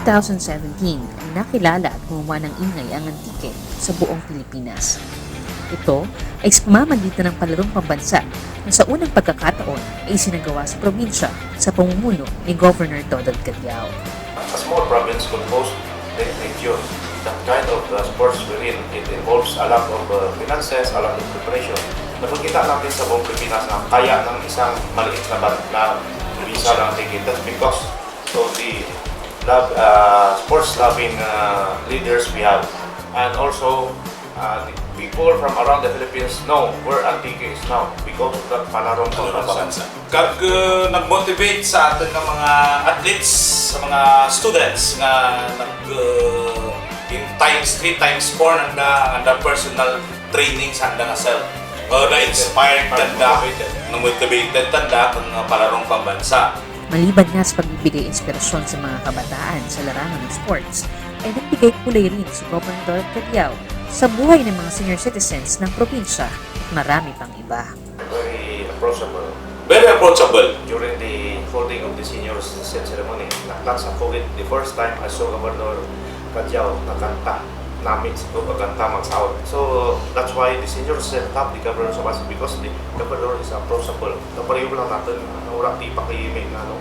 2017, nakilala at gumawa ng ingay ang Antique sa buong Pilipinas. Ito ay sa pamamagitan ng palarong pambansa na sa unang pagkakataon ay sinagawa sa probinsya sa pamumuno ni Governor Dodod Cadiao. A small province could host that kind of sports wherein it involves a lot of finances, a lot of preparation. Nakikita natin sa buong Pilipinas na kaya ng isang maliit na probinsya ng Antique. That's because of the sports-loving leaders we have. And also, the people from around the Philippines know where Antique is now because of that palarong pambansa. Kag nag-motivate sa atin ng mga athletes, sa mga students na in times 3 times 4 nanda personal training sa handa nga self. Na-inspired tanda, na-motivated tanda kung palarong pambansa. Maliban nga sa pagbibigay inspirasyon sa mga kabataan sa larangan ng sports, ay nagbigay kulay rin si Governor Dodod Cadiao sa buhay ng mga senior citizens ng probinsya at marami pang iba. Very approachable. Very approachable. During the holding of the senior citizen ceremony, that's a COVID. The first time I saw Governor Cadiao nakanta namin sa pagkanta mag-sound. So that's why the senior citizen top the governor sa Basi because the governor is approachable. Napariyo lang natin na wala di pakihimik na ano.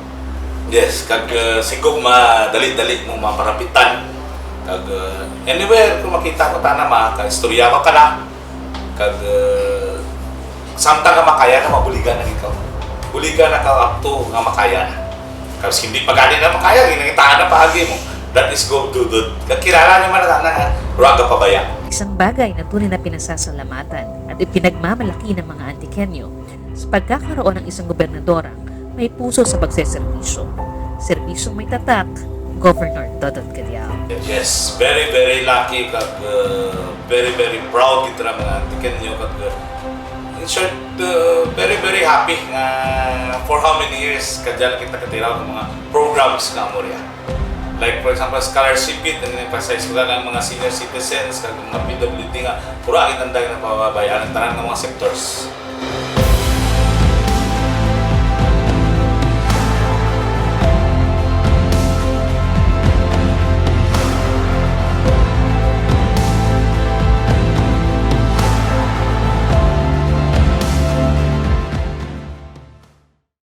Yes, kag sigog madali-dali mo maparapitan. Kag anywhere kung makita ko tana maka-istorya ko kana. Kag samtang ka makaya na mabuligan na ikaw. Buligan na ka akto nga makaya na. Kasi hindi pa gani na makaya, ginakitaan na paagi mo. That is go dudod. Kakilala naman na raga pabaya. Isang bagay na tunay na pinasasalamatan at ipinagmamalaki ng mga Antiqueño sa pagkakaroon ng isang gobernadorang may puso sa pagseserbisyo. Serbisyong may tatak, Governor Dodod Cadiao. Yes, very very lucky kag very very proud kita ng mga Antiqueño kag in short, very very happy nga for how many years kadyan kita katiraw ng mga programs nga Moria. Like for example, scholarship it, and emphasize ko lang ng mga senior citizens, kag mga PWD nga, pura kitang dahil na pababayaan ng tanan ng mga sectors.